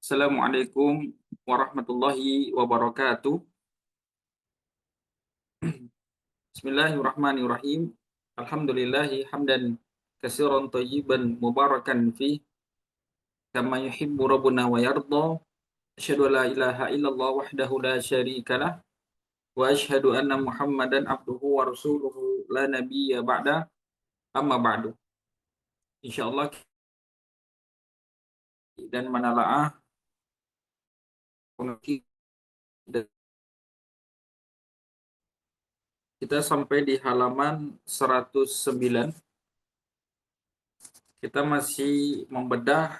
Assalamualaikum warahmatullahi wabarakatuh. Bismillahirrahmanirrahim. Alhamdulillahi hamdan katsiran thayyiban mubarakan fi kama yuhibbu rabbuna wa yarda. Asyhadu an la ilaha illallah wahdahu la syarikalah wa asyhadu anna Muhammadan abduhu wa rasuluhu la nabiyya ba'da. Amma ba'du. Insyaallah dan manalaah kita sampai di halaman 109. Kita masih membedah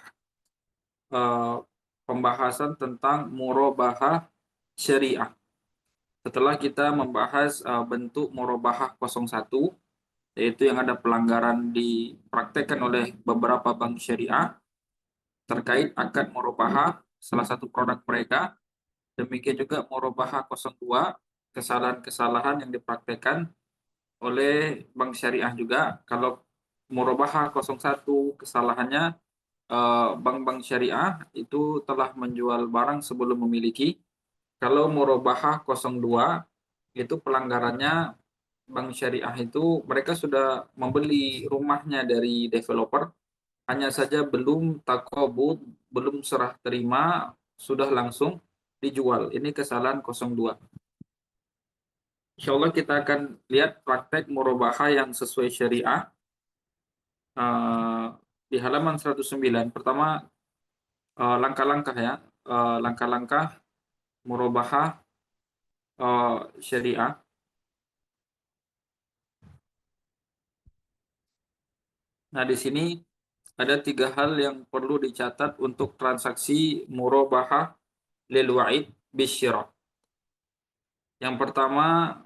eh, pembahasan tentang murabahah syariah. Setelah kita membahas bentuk murabahah 01, yaitu yang ada pelanggaran dipraktekkan oleh beberapa bank syariah terkait akad murabahah salah satu produk mereka. Demikian juga murabahah 02, kesalahan-kesalahan yang dipraktekkan oleh bank syariah juga. Kalau murabahah 01 kesalahannya bank-bank syariah itu telah menjual barang sebelum memiliki. Kalau murabahah 02 itu pelanggarannya bank syariah itu mereka sudah membeli rumahnya dari developer, hanya saja belum takobud, belum serah terima, sudah langsung dijual. Ini kesalahan 02. Insya Allah kita akan lihat praktek murabahah yang sesuai syariah di halaman 109. Pertama, langkah-langkah ya, langkah-langkah murabahah syariah. Nah, di sini ada 3 hal yang perlu dicatat untuk transaksi murabahah lil wa'id bisyira. Yang pertama,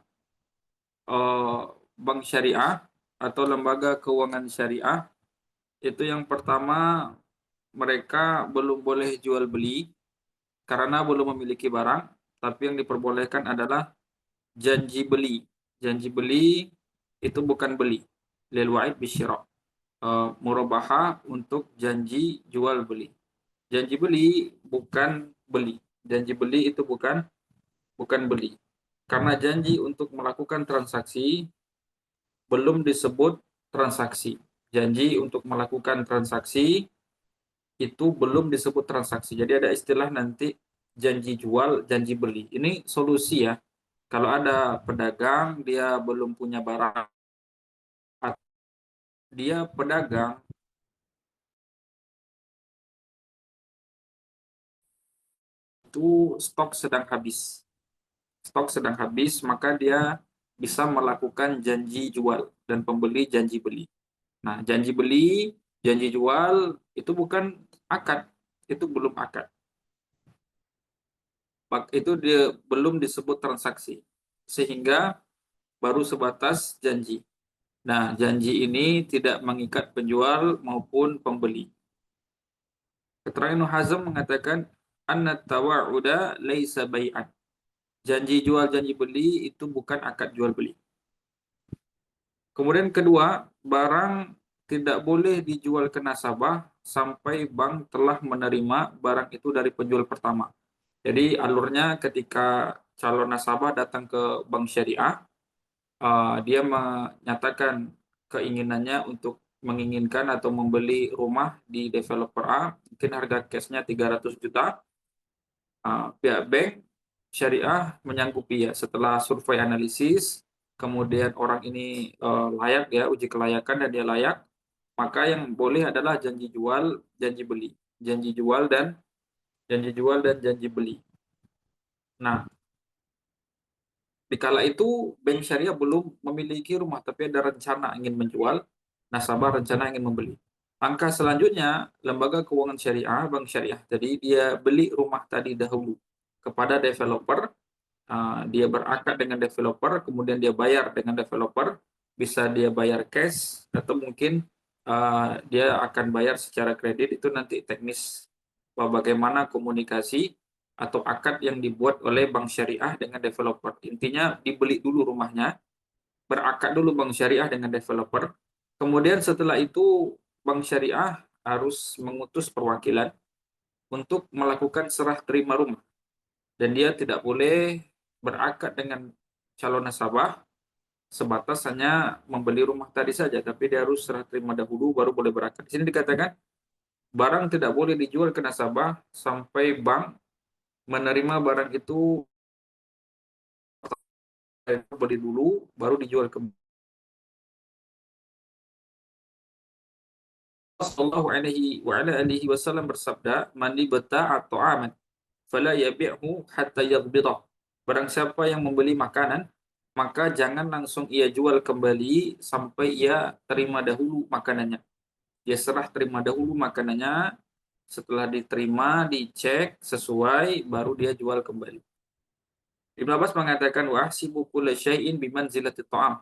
bank syariah atau lembaga keuangan syariah itu yang pertama mereka belum boleh jual beli karena belum memiliki barang, tapi yang diperbolehkan adalah janji beli. Janji beli itu bukan beli. Lil wa'id bisyira. Murabahah untuk janji jual beli. Janji beli bukan beli. Janji beli itu bukan beli. Karena janji untuk melakukan transaksi belum disebut transaksi. Janji untuk melakukan transaksi itu belum disebut transaksi. Jadi ada istilah nanti janji jual, janji beli. Ini solusi ya. Kalau ada pedagang dia belum punya barang, dia pedagang itu stok sedang habis. Stok sedang habis, maka dia bisa melakukan janji jual dan pembeli janji beli. Nah, janji beli, janji jual itu bukan akad, itu belum akad. Itu dia belum disebut transaksi. Sehingga baru sebatas janji. Nah, janji ini tidak mengikat penjual maupun pembeli. Keterangan Ibnu Hazm mengatakan anna tawa'uda laisa bai'an. Janji jual janji beli itu bukan akad jual beli. Kemudian kedua, barang tidak boleh dijual ke nasabah sampai bank telah menerima barang itu dari penjual pertama. Jadi alurnya ketika calon nasabah datang ke bank syariah, dia menyatakan keinginannya untuk menginginkan atau membeli rumah di developer A, mungkin harga cashnya 300 juta, pihak bank syariah menyanggupi ya setelah survei analisis, kemudian orang ini layak ya, uji kelayakan dan dia layak, maka yang boleh adalah janji jual, janji beli. Janji jual dan janji beli. Nah, dikala itu bank syariah belum memiliki rumah tapi ada rencana ingin menjual, nasabah rencana ingin membeli. Langkah selanjutnya, lembaga keuangan syariah, bank syariah tadi dia beli rumah tadi dahulu kepada developer, dia berakad dengan developer, kemudian dia bayar dengan developer, bisa dia bayar cash atau mungkin dia akan bayar secara kredit, itu nanti teknis bagaimana komunikasi atau akad yang dibuat oleh bank syariah dengan developer. Intinya dibeli dulu rumahnya, berakad dulu bank syariah dengan developer. Kemudian setelah itu bank syariah harus mengutus perwakilan untuk melakukan serah terima rumah. Dan dia tidak boleh berakad dengan calon nasabah sebatas hanya membeli rumah tadi saja, tapi dia harus serah terima dahulu baru boleh berakad. Di sini dikatakan barang tidak boleh dijual ke nasabah sampai bank menerima barang itu beli dulu baru dijual ke Sallallahu alaihi wa ala alihi wasallam bersabda, "Man ibta'a ta'aman fala yabi'hu hatta yaghbidah." Barang siapa yang membeli makanan, maka jangan langsung ia jual kembali sampai ia terima dahulu makanannya. Dia serah terima dahulu makanannya, setelah diterima, dicek sesuai, baru dia jual kembali. Ibnu Abbas mengatakan, "Wa ahsibu kulla syai'in bimanzilati ta'am."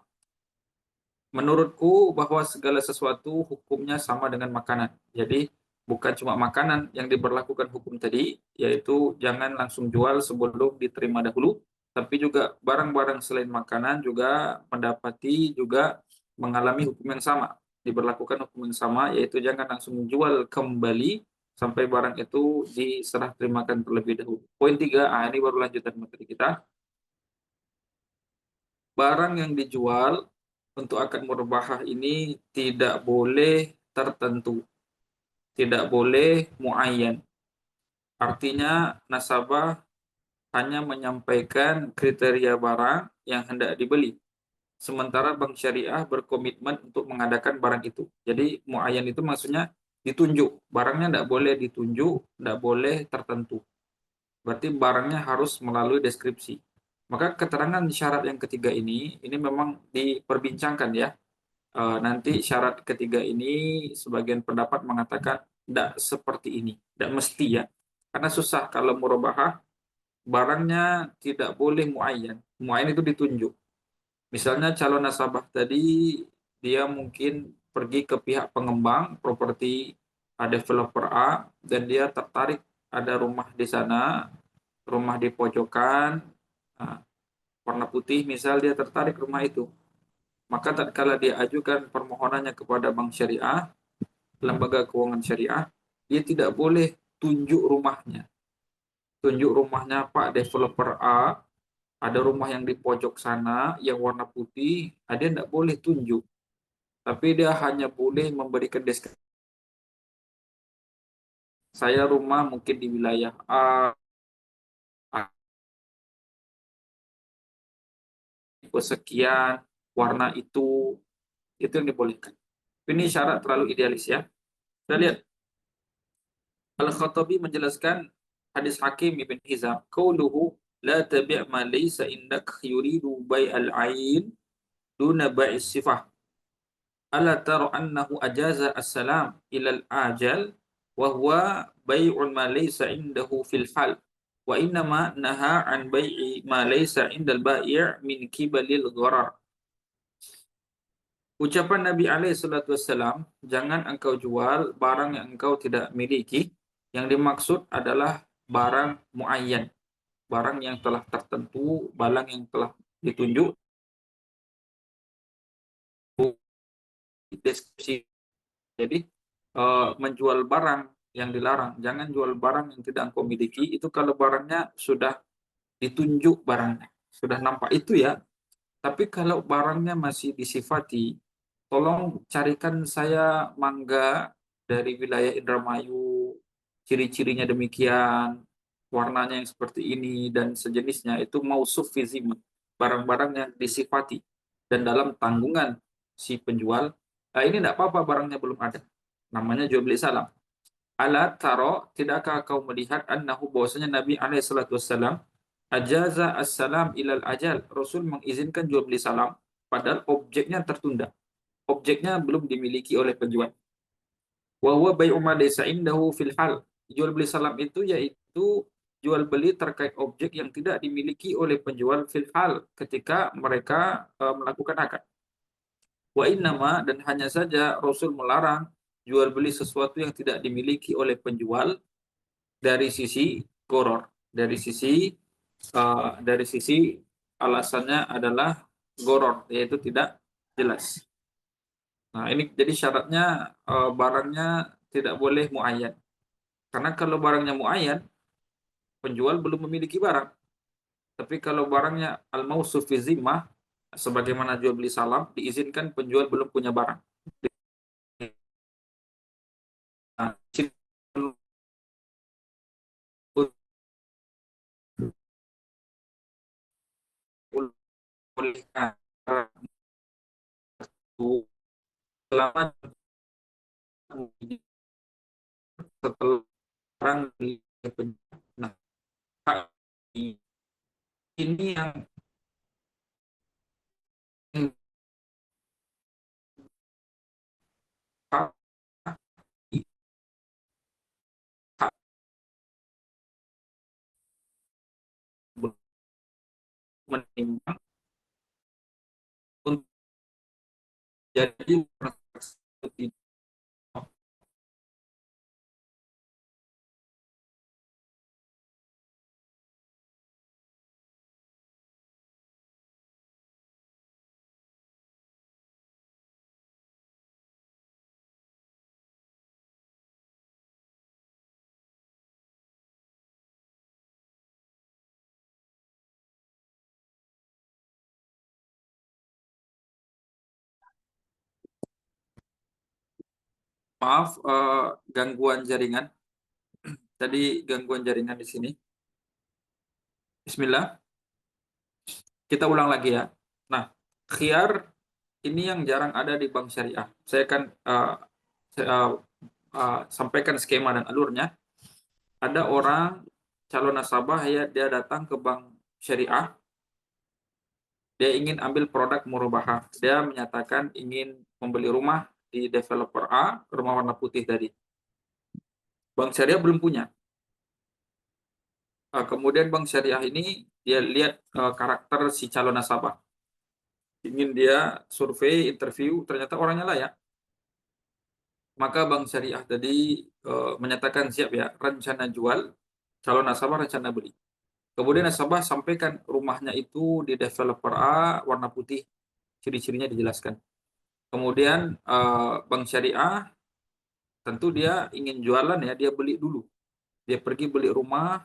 Menurutku bahwa segala sesuatu hukumnya sama dengan makanan. Jadi bukan cuma makanan yang diberlakukan hukum tadi, yaitu jangan langsung jual sebelum diterima dahulu, tapi juga barang-barang selain makanan juga mendapati juga mengalami hukum yang sama. Diberlakukan hukum yang sama, yaitu jangan langsung jual kembali sampai barang itu diserah terimakan terlebih dahulu. Poin 3, ini baru lanjutan materi kita. Barang yang dijual untuk akad murabahah ini tidak boleh tertentu, tidak boleh muayyan. Artinya nasabah hanya menyampaikan kriteria barang yang hendak dibeli. Sementara bank syariah berkomitmen untuk mengadakan barang itu. Jadi muayyan itu maksudnya ditunjuk. Barangnya tidak boleh ditunjuk, tidak boleh tertentu. Berarti barangnya harus melalui deskripsi. Maka keterangan syarat yang ketiga ini memang diperbincangkan ya. Nanti syarat ketiga ini sebagian pendapat mengatakan tidak seperti ini, tidak mesti ya. Karena susah kalau murabahah barangnya tidak boleh muayyan. Muayyan itu ditunjuk. Misalnya calon nasabah tadi dia mungkin pergi ke pihak pengembang properti developer A dan dia tertarik ada rumah di sana, rumah di pojokan, nah, warna putih misal dia tertarik rumah itu. Maka tatkala dia ajukan permohonannya kepada bank syariah, lembaga keuangan syariah, dia tidak boleh tunjuk rumahnya. Tunjuk rumahnya Pak developer A, ada rumah yang di pojok sana yang warna putih, dia tidak boleh tunjuk. Tapi dia hanya boleh memberikan deskripsi. Saya rumah mungkin di wilayah A, tipe sekian, warna itu yang dibolehkan. Ini syarat terlalu idealis ya. Kita lihat Al-Khattabi menjelaskan hadis Hakim ibn Hizam, qauluhu la tabi' ma laysa indak yuridu bai'al ain duna bai'is sifah. Ala tara annahu ajaza as-salam ila al-ajal wa huwa bai'un ma laysa indahu fil hal. Wa innama naha an bai'i ma laysa indal bai' min kibalil gharar. Ucapan Nabi alaihi salatu wassalam, jangan engkau jual barang yang engkau tidak miliki. Yang dimaksud adalah barang muayyan, barang yang telah tertentu, barang yang telah ditunjuk deskripsi. Jadi menjual barang yang dilarang, jangan jual barang yang tidak engkau miliki. Itu kalau barangnya sudah ditunjuk barangnya, sudah nampak itu ya. Tapi kalau barangnya masih disifati, tolong carikan saya mangga dari wilayah Indramayu, ciri-cirinya demikian, warnanya yang seperti ini, dan sejenisnya. Itu mausuf fi zimah, barang-barang yang disifati. Dan dalam tanggungan si penjual, ini tidak apa-apa barangnya belum ada. Namanya jual beli salam. Ala taro, tidakkah kau melihat annahu bahwasanya Nabi alaihi salatu wassalam ajaza as-salam ilal ajal. Rasul mengizinkan jual beli salam padahal objeknya tertunda. Objeknya belum dimiliki oleh penjual. Wa huwa bai'u ma laysa indahu fil hal. Jual beli salam itu yaitu jual beli terkait objek yang tidak dimiliki oleh penjual fil hal ketika mereka melakukan akad. Wa innama, dan hanya saja Rasul melarang jual beli sesuatu yang tidak dimiliki oleh penjual dari sisi goror, dari sisi alasannya adalah goror, yaitu tidak jelas. Nah, ini jadi syaratnya barangnya tidak boleh muayyan. Karena kalau barangnya muayyan, penjual belum memiliki barang. Tapi kalau barangnya al-mausuf fi zimmah, sebagaimana jual beli salam, diizinkan penjual belum punya barang. Nah, selama setelah orang nah, ini yang menimbang untuk jadi maaf, gangguan jaringan. Tadi gangguan jaringan di sini. Bismillah, kita ulang lagi ya. Nah, khiyar ini yang jarang ada di bank syariah. Saya akan sampaikan skema dan alurnya. Ada orang calon nasabah ya, dia datang ke bank syariah, dia ingin ambil produk murabahah. Dia menyatakan ingin membeli rumah di developer A, rumah warna putih tadi. Bank syariah belum punya. Kemudian bank syariah ini dia lihat karakter si calon nasabah. Ingin dia survei, interview, ternyata orangnya layak. Maka bank syariah tadi menyatakan siap ya, rencana jual, calon nasabah rencana beli. Kemudian nasabah sampaikan rumahnya itu di developer A, warna putih, ciri-cirinya dijelaskan. Kemudian bank syariah tentu dia ingin jualan ya, dia beli dulu. Dia pergi beli rumah,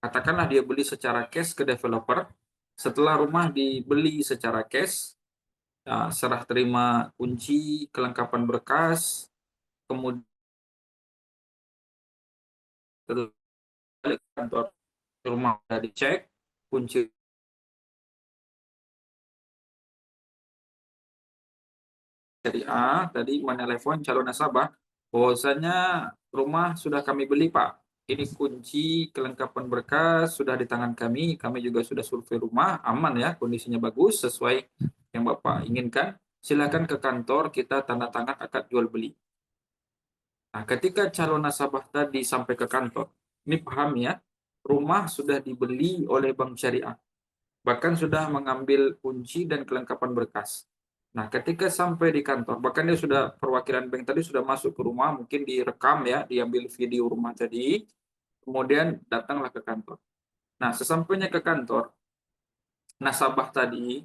katakanlah dia beli secara cash ke developer. Setelah rumah dibeli secara cash, serah terima kunci, kelengkapan berkas, kemudian balik ke kantor, rumah sudah dicek, kunci dari A, tadi menelepon calon nasabah, bahwasanya rumah sudah kami beli Pak. Ini kunci, kelengkapan berkas sudah di tangan kami juga sudah survei rumah, aman ya, kondisinya bagus, sesuai yang Bapak inginkan. Silakan ke kantor, kita tanda tangan akad jual beli. Nah, ketika calon nasabah tadi sampai ke kantor, ini paham ya, rumah sudah dibeli oleh bank syariah, bahkan sudah mengambil kunci dan kelengkapan berkas. Nah, ketika sampai di kantor, bahkan dia sudah perwakilan bank tadi sudah masuk ke rumah, mungkin direkam ya, diambil video rumah tadi, kemudian datanglah ke kantor. Nah, sesampainya ke kantor, nasabah tadi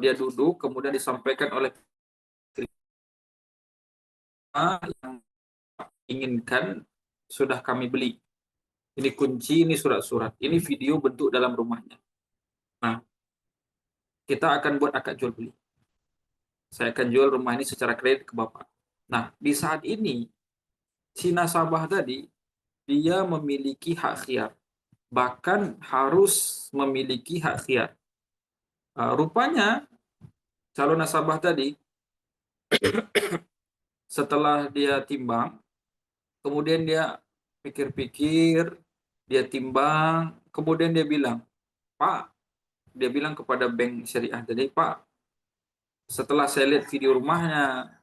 dia duduk, kemudian disampaikan oleh yang inginkan sudah kami beli. Ini kunci, ini surat-surat, ini video bentuk dalam rumahnya. Nah, kita akan buat akad jual beli. Saya akan jual rumah ini secara kredit ke Bapak. Nah, di saat ini, si nasabah tadi, dia memiliki hak khiyar. Bahkan harus memiliki hak khiyar. Rupanya, calon nasabah tadi, setelah dia timbang, kemudian dia pikir-pikir, dia timbang, kemudian dia bilang, Pak, dia bilang kepada bank syariah tadi, Pak, setelah saya lihat video rumahnya,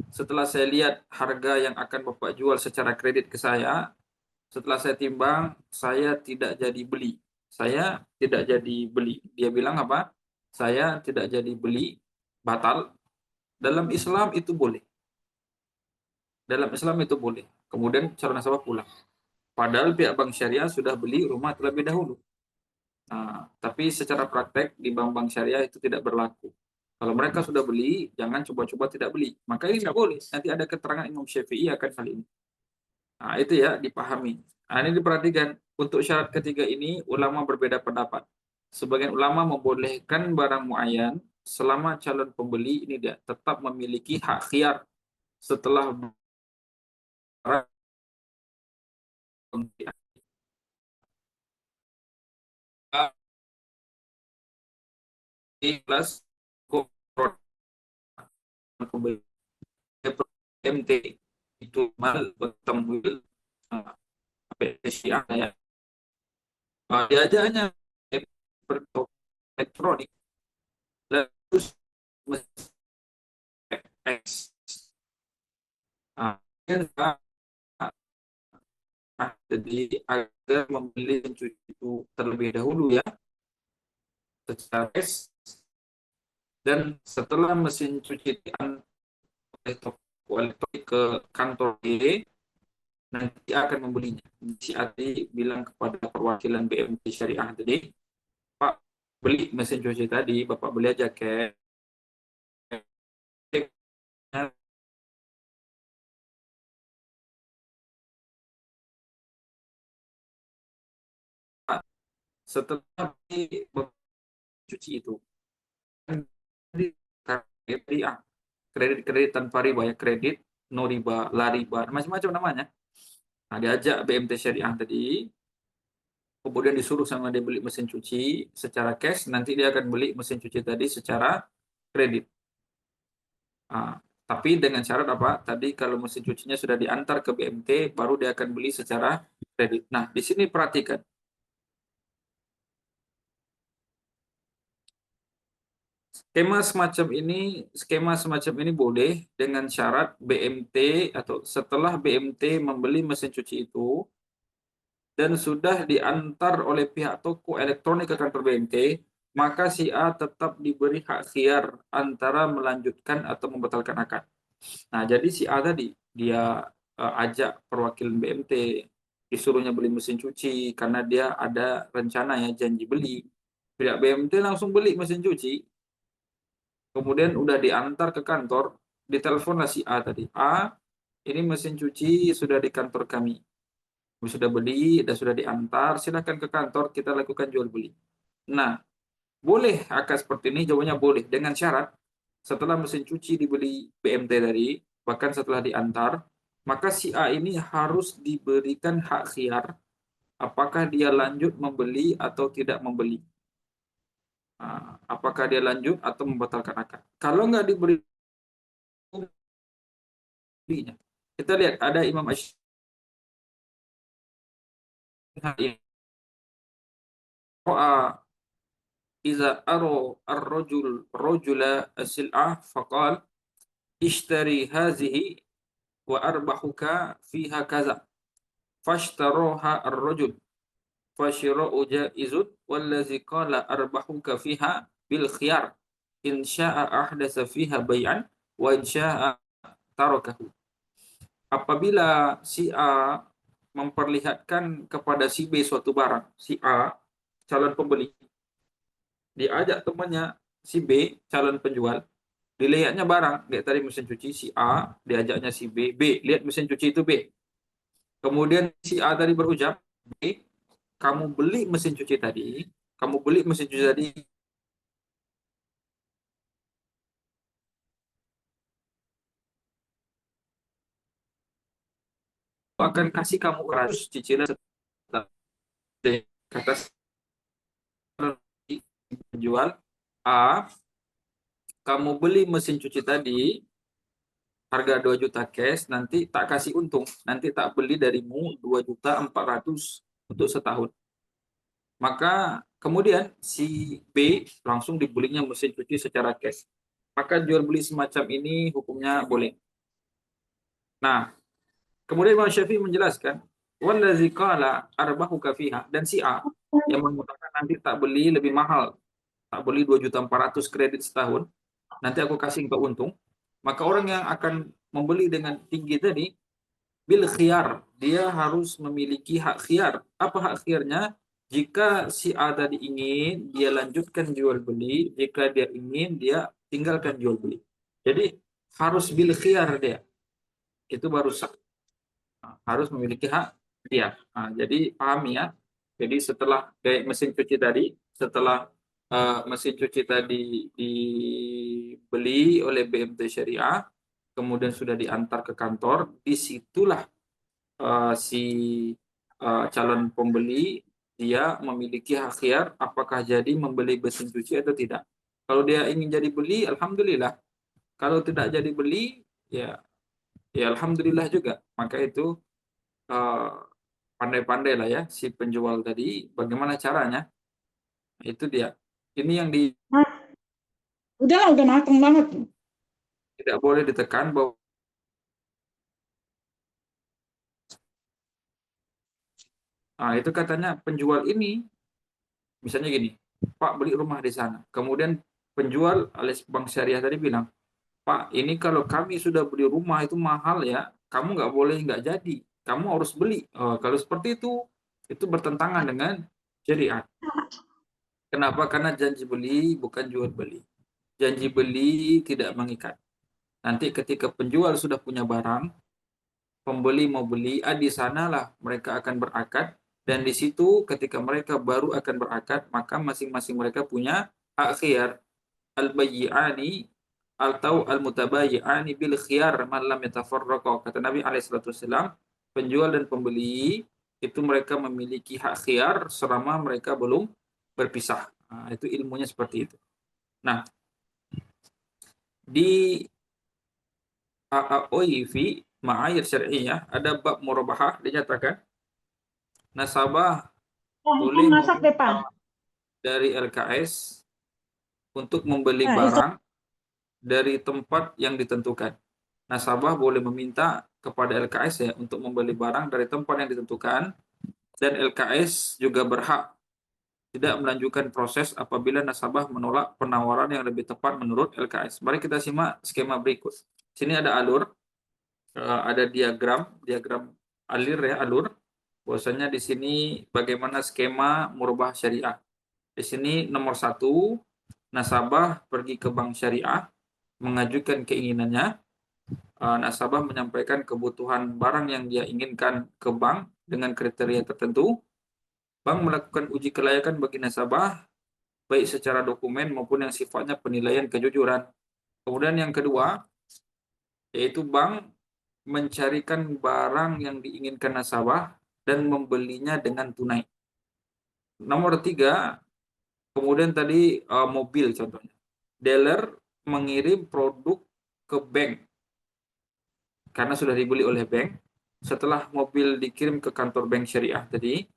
setelah saya lihat harga yang akan Bapak jual secara kredit ke saya, setelah saya timbang, saya tidak jadi beli. Saya tidak jadi beli. Dia bilang apa? Saya tidak jadi beli, batal. Dalam Islam itu boleh. Dalam Islam itu boleh. Kemudian calon nasabah pulang. Padahal pihak bank syariah sudah beli rumah terlebih dahulu. Nah, tapi secara praktek di bank-bank syariah itu tidak berlaku. Kalau mereka sudah beli, jangan coba-coba tidak beli. Maka ini tidak boleh. Nanti ada keterangan Imam Syafi'i akan hal ini. Nah, itu ya dipahami. Nah, ini diperhatikan. Untuk syarat ketiga ini ulama berbeda pendapat. Sebagian ulama membolehkan barang muayyan selama calon pembeli ini dia tetap memiliki hak khiyar setelah barang plus pembeli MT itu mal bertemwil Syiah ya. Dia aja hanya elektronik terus X. Nah, jadi agar membeli pencuci itu terlebih dahulu ya secara cash, dan setelah mesin cuci diantar oleh toko elektronik ke kantor D, nanti akan membelinya. Si Ati bilang kepada perwakilan BMT Syariah tadi, Pak, beli mesin cuci tadi, Bapak beli aja cash. Setelah cuci itu, kredit tanpa riba ya, kredit no riba, la riba, macam-macam namanya. Nah, diajak BMT Syariah tadi, kemudian disuruh sama dia beli mesin cuci secara cash, nanti dia akan beli mesin cuci tadi secara kredit. Nah, tapi dengan syarat apa? Tadi kalau mesin cucinya sudah diantar ke BMT, baru dia akan beli secara kredit. Nah, di sini perhatikan. Skema semacam ini boleh dengan syarat BMT atau setelah BMT membeli mesin cuci itu dan sudah diantar oleh pihak toko elektronik ke kantor BMT, maka si A tetap diberi hak khiar antara melanjutkan atau membatalkan akad. Nah, jadi si A tadi dia ajak perwakilan BMT, disuruhnya beli mesin cuci karena dia ada rencana ya janji beli. Pihak BMT langsung beli mesin cuci, kemudian udah diantar ke kantor, diteleponlah si A tadi. A, ini mesin cuci sudah di kantor kami. Sudah beli dan sudah diantar, silakan ke kantor kita lakukan jual beli. Nah, boleh akad seperti ini? Jawabannya boleh dengan syarat setelah mesin cuci dibeli BMT tadi, bahkan setelah diantar, maka si A ini harus diberikan hak khiar apakah dia lanjut membeli atau tidak membeli. Nah, apakah dia lanjut atau membatalkan akad. Kalau nggak diberi, kita lihat ada Imam Ash-Shari, إذا أرى الرجل رجل السلعة فقال اشتري هذه وأربحك فيها كذا فاشتراها الرجل فشراء جائز والذي قال أربحك فيها بالخيار إن شاء أحدث فيها بيعا وإن شاء تركه. Apabila si A memperlihatkan kepada si B suatu barang, si A calon pembeli diajak temannya si B calon penjual, dilihatnya barang, lihat tadi mesin cuci si A, diajaknya si B, B lihat mesin cuci itu B. Kemudian si A tadi berucap, B, kamu beli mesin cuci tadi, kamu beli mesin cuci tadi akan kasih kamu 100 cicilan setelah kata penjual A, kamu beli mesin cuci tadi harga 2 juta cash, nanti tak kasih untung, nanti tak beli darimu 2.400.000 untuk setahun. Maka kemudian si B langsung dibelinya mesin cuci secara cash. Maka jual beli semacam ini hukumnya boleh. Nah, kemudian Imam Syafi'i menjelaskan, wallazi qala arbahuka fiha, dan si A yang mengatakan nanti tak beli lebih mahal, tak beli 2.400.000 kredit setahun, nanti aku kasih engkau untung. Maka orang yang akan membeli dengan tinggi tadi bil khiyar, dia harus memiliki hak khiyar. Apa hak khiyarnya? Jika si A tadi ingin, dia lanjutkan jual beli. Jika dia ingin, dia tinggalkan jual beli. Jadi harus bil khiyar dia. Itu baru sah. harus memiliki hak dia. Jadi pahami ya. Jadi setelah kayak mesin cuci tadi, setelah mesin cuci tadi dibeli oleh BMT Syariah, kemudian sudah diantar ke kantor, disitulah si calon pembeli dia memiliki hak khiar apakah jadi membeli mesin cuci atau tidak. Kalau dia ingin jadi beli, alhamdulillah. Kalau tidak jadi beli, ya ya alhamdulillah juga. Maka itu eh, pandai-pandai lah ya si penjual tadi bagaimana caranya. Itu dia. Ini yang Nah, udahlah, udah mateng banget. tidak boleh ditekan bahwa itu katanya penjual ini misalnya gini, Pak beli rumah di sana. Kemudian penjual alias bank syariah tadi bilang, Pak, ini kalau kami sudah beli rumah itu mahal ya, kamu nggak boleh nggak jadi, kamu harus beli. Kalau seperti itu bertentangan dengan syariat. Kenapa? Karena janji beli bukan jual beli. Janji beli tidak mengikat. Nanti ketika penjual sudah punya barang, pembeli mau beli, di sanalah mereka akan berakad, dan di situ ketika mereka baru akan berakad, maka masing-masing mereka punya hak khiyar. Al-bayyi'ani atau al-mutabayyi'ani bil khiyar man lam yatafarraqa. Kata Nabi alaihi penjual dan pembeli itu mereka memiliki hak khiyar selama mereka belum berpisah. Itu ilmunya seperti itu. Nah, di AAOIV Ma'ayir Syari'iyah ada bab murabahah dinyatakan nasabah Kan boleh masak deh, Pak. meminta dari LKS untuk membeli Nah, itu. barang dari tempat yang ditentukan. Nasabah boleh meminta kepada LKS ya untuk membeli barang dari tempat yang ditentukan, dan LKS juga berhak tidak melanjutkan proses apabila nasabah menolak penawaran yang lebih tepat menurut LKS. Mari kita simak skema berikut. Sini ada alur, ada diagram alir ya, alur. Bahwasanya di sini bagaimana skema murabah syariah. Di sini nomor 1, nasabah pergi ke bank syariah, mengajukan keinginannya. Nasabah menyampaikan kebutuhan barang yang dia inginkan ke bank dengan kriteria tertentu. Bank melakukan uji kelayakan bagi nasabah, baik secara dokumen maupun yang sifatnya penilaian kejujuran. Kemudian yang kedua, yaitu bank mencarikan barang yang diinginkan nasabah dan membelinya dengan tunai. Nomor 3, kemudian tadi mobil contohnya. Dealer mengirim produk ke bank karena sudah dibeli oleh bank. Setelah mobil dikirim ke kantor bank syariah tadi,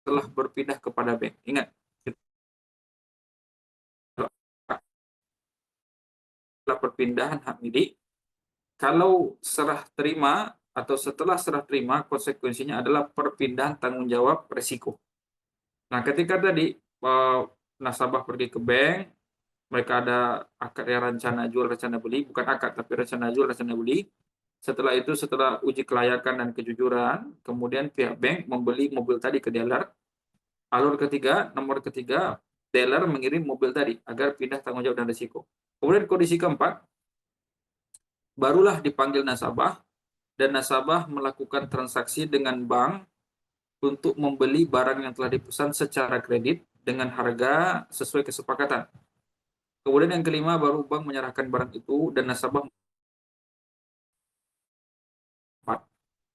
telah berpindah kepada bank. Ingat, setelah perpindahan hak milik, kalau serah terima atau setelah serah terima, konsekuensinya adalah perpindahan tanggung jawab resiko. Nah, ketika tadi nasabah pergi ke bank, mereka ada akad ya, rencana jual, rencana beli, bukan akad tapi rencana jual, rencana beli. Setelah itu, setelah uji kelayakan dan kejujuran, kemudian pihak bank membeli mobil tadi ke dealer. Alur ketiga, nomor ketiga, dealer mengirim mobil tadi agar pindah tanggung jawab dan risiko. Kemudian kondisi keempat, barulah dipanggil nasabah dan nasabah melakukan transaksi dengan bank untuk membeli barang yang telah dipesan secara kredit dengan harga sesuai kesepakatan. Kemudian yang kelima, baru bank menyerahkan barang itu dan nasabah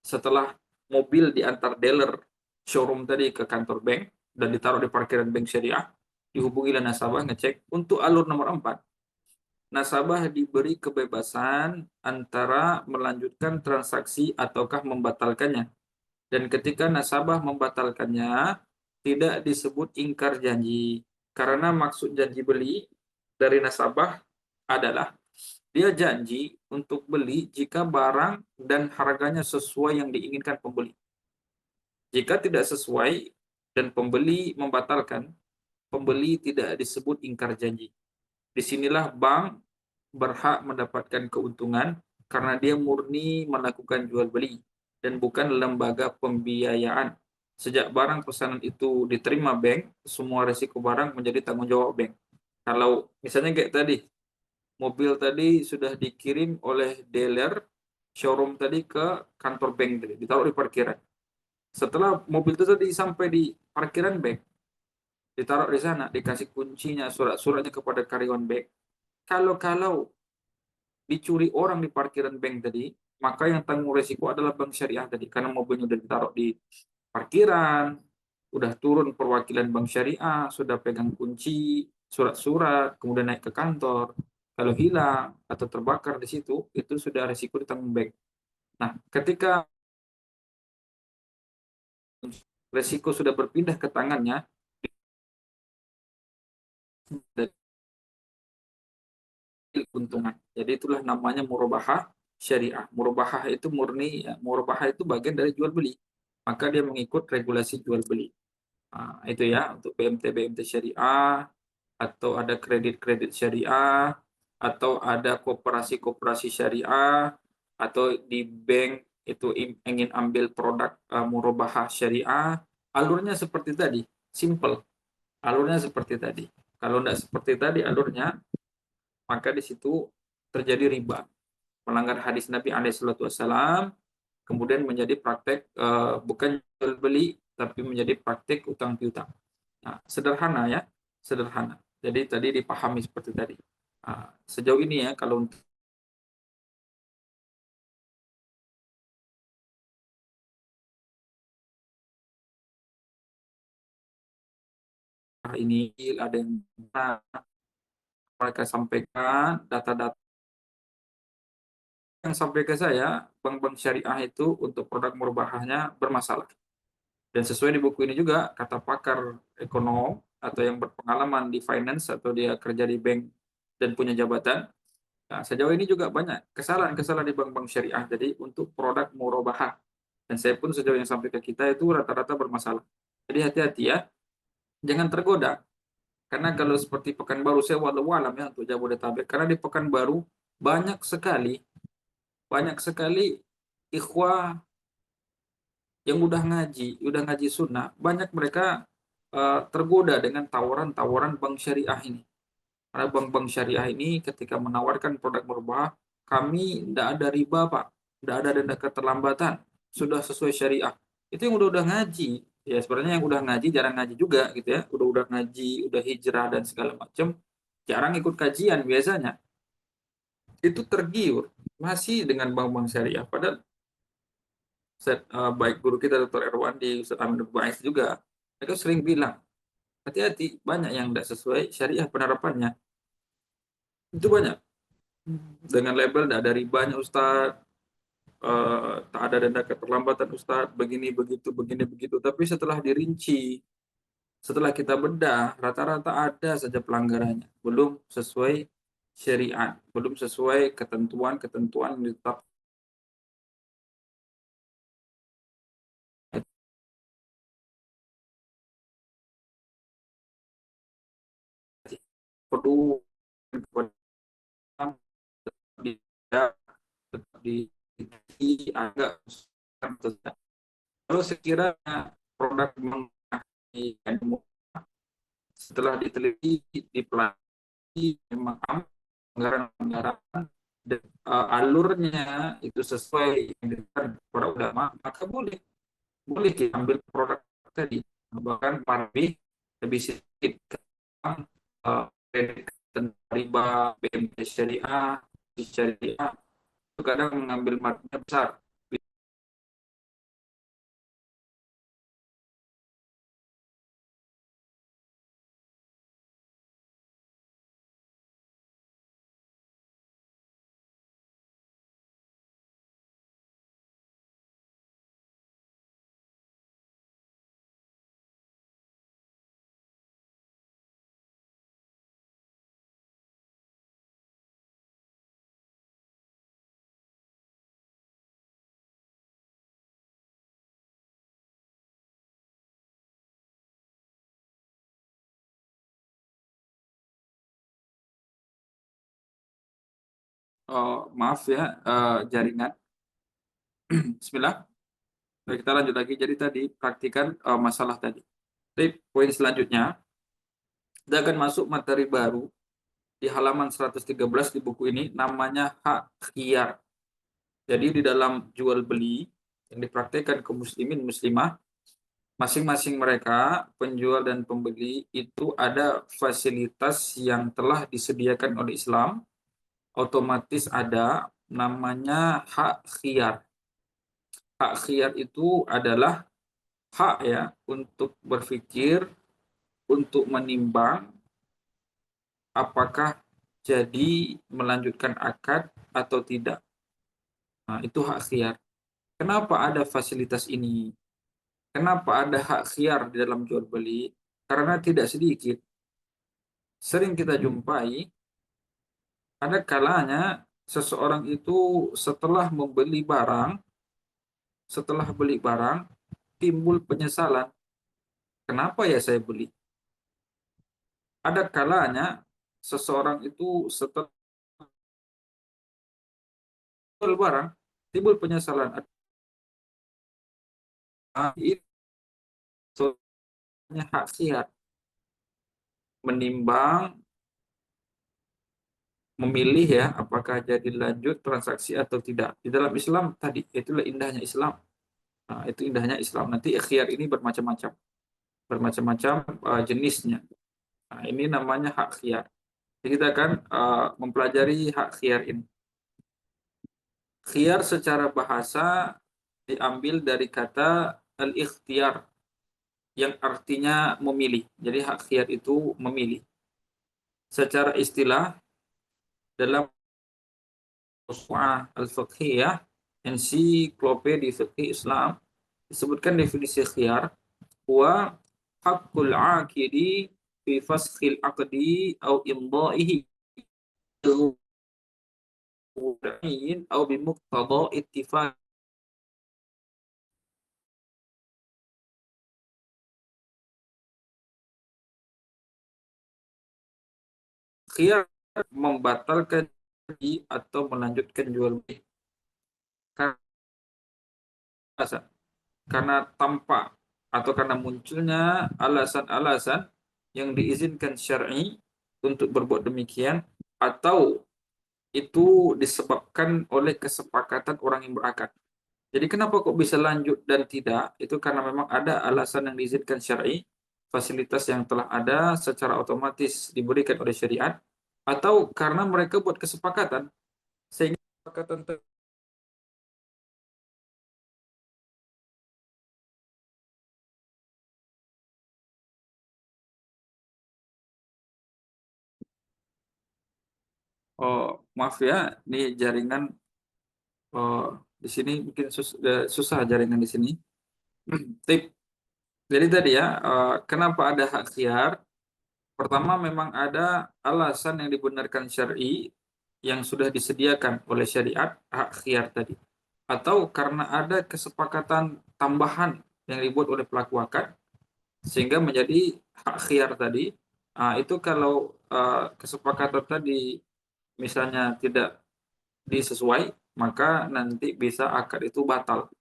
setelah mobil diantar dealer showroom tadi ke kantor bank dan ditaruh di parkiran bank syariah, dihubungilah nasabah ngecek. Untuk alur nomor 4, nasabah diberi kebebasan antara melanjutkan transaksi ataukah membatalkannya. Dan ketika nasabah membatalkannya, tidak disebut ingkar janji. Karena maksud janji beli dari nasabah adalah dia janji untuk beli jika barang dan harganya sesuai yang diinginkan pembeli. Jika tidak sesuai dan pembeli membatalkan, pembeli tidak disebut ingkar janji. Disinilah bank berhak mendapatkan keuntungan karena dia murni melakukan jual beli dan bukan lembaga pembiayaan. Sejak barang pesanan itu diterima bank, semua risiko barang menjadi tanggung jawab bank. Kalau misalnya kayak tadi, mobil tadi sudah dikirim oleh dealer showroom tadi ke kantor bank tadi, ditaruh di parkiran. Setelah mobil itu tadi sampai di parkiran bank, ditaruh di sana, dikasih kuncinya, surat-suratnya kepada karyawan bank. Kalau dicuri orang di parkiran bank tadi, maka yang tanggung resiko adalah bank syariah tadi, karena mobilnya udah ditaruh di parkiran, udah turun perwakilan bank syariah, sudah pegang kunci, surat-surat, kemudian naik ke kantor. Kalau hilang atau terbakar di situ, itu sudah resiko ditanggung bank. Nah, ketika resiko sudah berpindah ke tangannya, dari keuntungan. Jadi itulah namanya murabahah syariah. Murabahah itu murni, ya, murabahah itu bagian dari jual beli. Maka dia mengikut regulasi jual beli. Nah, itu ya untuk BMT syariah, atau ada kredit syariah, atau ada koperasi syariah, atau di bank itu ingin ambil produk murabahah syariah, alurnya seperti tadi, simple. Alurnya seperti tadi. Kalau tidak seperti tadi alurnya, maka di situ terjadi riba, melanggar hadis Nabi Alaihissalam, kemudian menjadi praktek bukan jual beli, tapi menjadi praktek utang piutang. Nah, sederhana ya, sederhana. Jadi tadi dipahami seperti tadi. Nah, sejauh ini ya, kalau untuk ini ada yang mereka sampaikan, data-data yang sampai ke saya, bank-bank syariah itu untuk produk murabahahnya bermasalah. Dan sesuai di buku ini juga, kata pakar ekonom atau yang berpengalaman di finance atau dia kerja di bank dan punya jabatan, nah, sejauh ini juga banyak kesalahan-kesalahan di bank-bank syariah. Jadi untuk produk murabahah, dan saya pun sejauh yang sampai ke kita itu rata-rata bermasalah. Jadi hati-hati ya, jangan tergoda. Karena kalau seperti Pekanbaru, saya walau alam ya untuk Jabodetabek. Karena di Pekanbaru banyak sekali ikhwah yang udah ngaji sunnah, banyak mereka tergoda dengan tawaran-tawaran bank syariah ini. Karena bank-bank syariah ini ketika menawarkan produk murabahah, kami tidak ada riba Pak, tidak ada denda keterlambatan, sudah sesuai syariah. Itu yang udah ngaji. Ya sebenarnya yang udah ngaji jarang ngaji juga gitu ya. Udah ngaji, udah hijrah dan segala macam, jarang ikut kajian biasanya. Itu tergiur masih dengan bank-bank syariah. Padahal baik guru kita Dr. Erwandi, Ustaz Amin Bais juga, mereka sering bilang, hati-hati, banyak yang tidak sesuai syariah penerapannya. Itu banyak. Dengan label tidak ada ribanya Ustaz, tak ada denda keterlambatan Ustaz, begini begitu, begini begitu. Tapi setelah dirinci, setelah kita bedah, rata-rata ada saja pelanggarannya. Belum sesuai syariat, belum sesuai ketentuan-ketentuan yang ditetapkan. Perlu tidak tetap di agak kalau sekiranya produk setelah diteliti dipelajari memang anggaran dan alurnya itu sesuai yang diberikan para ulama, maka boleh boleh kita ambil produk tadi, bahkan lebih sedikit kredit riba BMT syariah syariah itu kadang mengambil margin besar. Maaf ya, jaringan. Bismillah. Baik, kita lanjut lagi. Jadi tadi praktikan masalah tadi. Jadi poin selanjutnya, kita akan masuk materi baru di halaman 113 di buku ini, namanya hak khiyar. Jadi di dalam jual beli yang dipraktikkan kaum muslimin muslimah, masing-masing mereka, penjual dan pembeli itu ada fasilitas yang telah disediakan oleh Islam, otomatis ada namanya hak khiyar. Hak khiyar itu adalah hak ya untuk berpikir, untuk menimbang apakah jadi melanjutkan akad atau tidak. Nah, itu hak khiyar. Kenapa ada fasilitas ini? Kenapa ada hak khiyar di dalam jual beli? Karena tidak sedikit sering kita jumpai ada kalanya seseorang itu setelah beli barang timbul penyesalan. Kenapa ya saya beli? Ada kalanya seseorang itu setelah beli barang timbul penyesalan. Itu hak khiyar, menimbang, memilih ya apakah jadi lanjut transaksi atau tidak. Di dalam Islam tadi itulah indahnya Islam. Nah, itu indahnya Islam. Nanti khiyar ini bermacam-macam jenisnya. Nah, ini namanya hak khiyar. Jadi kita akan mempelajari hak khiyar ini. Khiyar secara bahasa diambil dari kata al-ikhtiyar yang artinya memilih. Jadi hak khiyar itu memilih. Secara istilah dalam Uswa'ah al-Fiqhiyah, ensiklopedia fikih Islam, disebutkan definisi khiyar huwa hakul aqidi fi faskhil aqdi au imdaihi au bimuqtada ittifaq. Khiyar membatalkan atau melanjutkan jual beli karena tampak atau karena munculnya alasan-alasan yang diizinkan syar'i untuk berbuat demikian, atau itu disebabkan oleh kesepakatan orang yang berakad. Jadi kenapa kok bisa lanjut dan tidak? Itu karena memang ada alasan yang diizinkan syar'i, fasilitas yang telah ada secara otomatis diberikan oleh syariat, atau karena mereka buat kesepakatan sehingga kesepakatan oh maaf ya, ini jaringan di sini mungkin susah jaringan di sini. Tip. Jadi tadi ya, kenapa ada hak khiyar? Pertama memang ada alasan yang dibenarkan syar'i yang sudah disediakan oleh syariat hak khiyar tadi. Atau karena ada kesepakatan tambahan yang dibuat oleh pelaku akad sehingga menjadi hak khiyar tadi. Itu kalau kesepakatan tadi misalnya tidak disesuai, maka nanti bisa akad itu batal.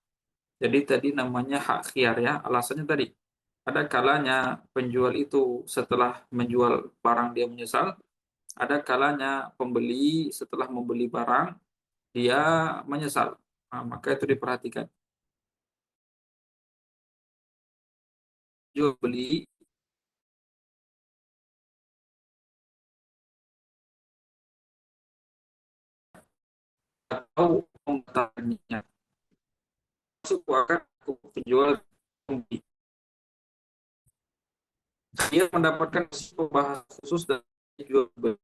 Jadi tadi namanya hak khiyar ya, alasannya tadi. Ada kalanya penjual itu setelah menjual barang dia menyesal, ada kalanya pembeli setelah membeli barang dia menyesal. Nah, maka itu diperhatikan. Jual beli atau pembatalannya masuk akan penjual pembeli. Dia mendapatkan pembahasan khusus dari jual beli.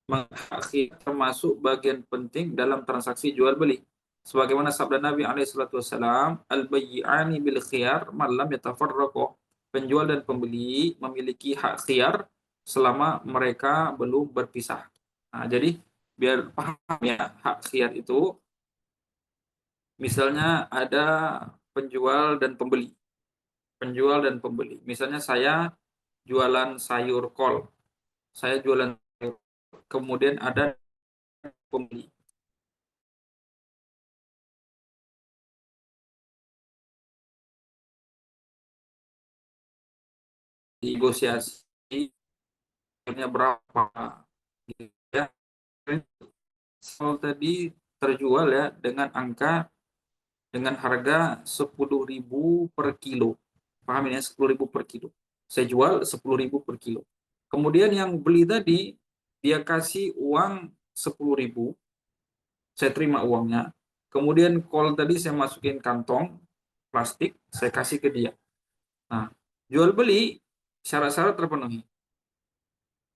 Mengakhiri termasuk bagian penting dalam transaksi jual beli. Sebagaimana sabda Nabi SAW, al-bayyi'ani bil khiyar man lam yatafarraqu. Penjual dan pembeli memiliki hak khiyar selama mereka belum berpisah. Nah, jadi biar paham ya hak khiyar itu, misalnya ada penjual dan pembeli. Penjual dan pembeli. Misalnya saya jualan sayur kol. Saya jualan sayur, kemudian ada pembeli. Negosiasi berapa gitu ya. Soal tadi terjual ya dengan harga 10.000 per kilo. Paham ya, 10.000 per kilo. Saya jual 10.000 per kilo. Kemudian yang beli tadi dia kasih uang 10.000, saya terima uangnya. Kemudian kol tadi saya masukin kantong plastik, saya kasih ke dia. Nah, jual beli syarat-syarat terpenuhi.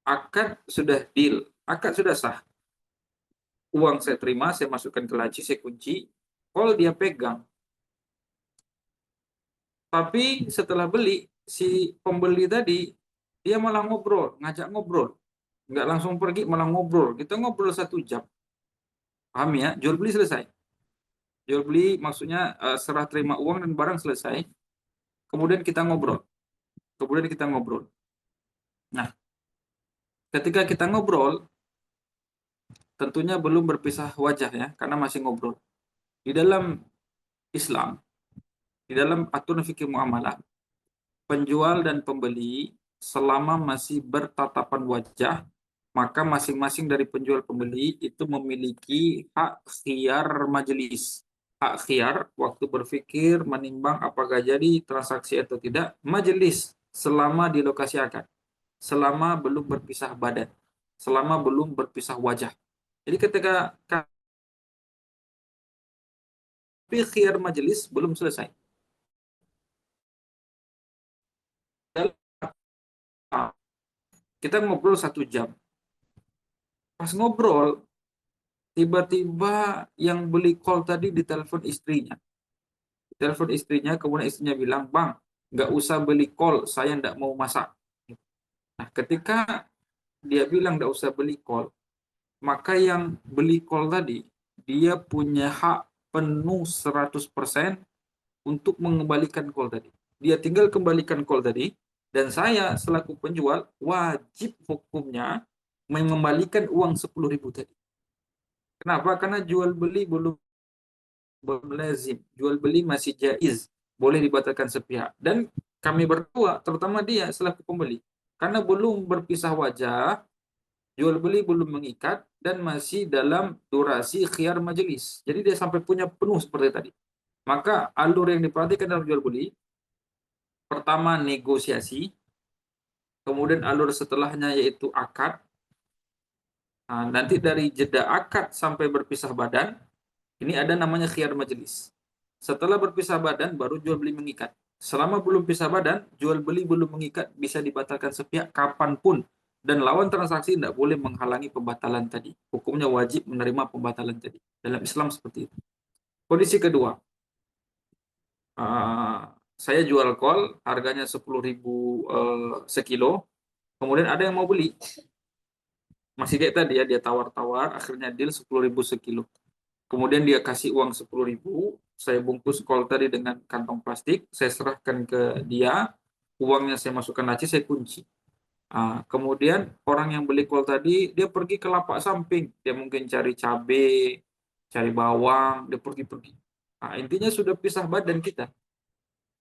Akad sudah deal, akad sudah sah. Uang saya terima, saya masukkan ke laci, saya kunci, kol dia pegang. Tapi setelah beli, si pembeli tadi, dia malah ngobrol, ngajak ngobrol. Nggak langsung pergi, malah ngobrol. Kita ngobrol 1 jam. Paham ya? Jual beli selesai. Jual beli maksudnya serah terima uang dan barang selesai. Kemudian kita ngobrol. Kemudian kita ngobrol. Nah, ketika kita ngobrol, tentunya belum berpisah wajah ya, karena masih ngobrol. Di dalam Islam, di dalam aturan fikih muamalah, penjual dan pembeli selama masih bertatapan wajah, maka masing-masing dari penjual pembeli itu memiliki hak khiyar majelis. Hak khiyar waktu berpikir, menimbang apakah jadi transaksi atau tidak, majelis selama di lokasi akad, selama belum berpisah badan, selama belum berpisah wajah. Jadi ketika tapi khiyar majelis belum selesai. Kita ngobrol 1 jam. Pas ngobrol, tiba-tiba yang beli call tadi ditelepon istrinya. Telepon istrinya, kemudian istrinya bilang, Bang, nggak usah beli call, saya nggak mau masak. Nah, ketika dia bilang nggak usah beli call, maka yang beli call tadi, dia punya hak penuh 100% untuk mengembalikan call tadi. Dia tinggal kembalikan call tadi, dan saya selaku penjual wajib hukumnya mengembalikan uang 10.000 tadi. Kenapa? Karena jual beli belum lazim, jual beli masih jaiz, boleh dibatalkan sepihak. Dan kami berdua, terutama dia selaku pembeli, karena belum berpisah wajah, jual beli belum mengikat dan masih dalam durasi khiyar majelis. Jadi dia sampai punya penuh seperti tadi. Maka alur yang diperhatikan dalam jual beli, pertama negosiasi, kemudian alur setelahnya yaitu akad. Nah, nanti dari jeda akad sampai berpisah badan, ini ada namanya khiyar majelis. Setelah berpisah badan, baru jual beli mengikat. Selama belum pisah badan, jual beli belum mengikat, bisa dibatalkan sepihak kapanpun. Dan lawan transaksi tidak boleh menghalangi pembatalan tadi. Hukumnya wajib menerima pembatalan tadi. Dalam Islam seperti itu. Kondisi kedua, saya jual kol, harganya 10.000 sekilo. Kemudian ada yang mau beli. Masih kayak tadi ya, dia tawar-tawar, akhirnya deal 10.000 sekilo. Kemudian dia kasih uang 10.000, saya bungkus kol tadi dengan kantong plastik, saya serahkan ke dia, uangnya saya masukkan laci, saya kunci. Kemudian orang yang beli kol tadi, dia pergi ke lapak samping, dia mungkin cari cabai, cari bawang, dia pergi-pergi. Intinya sudah pisah badan kita.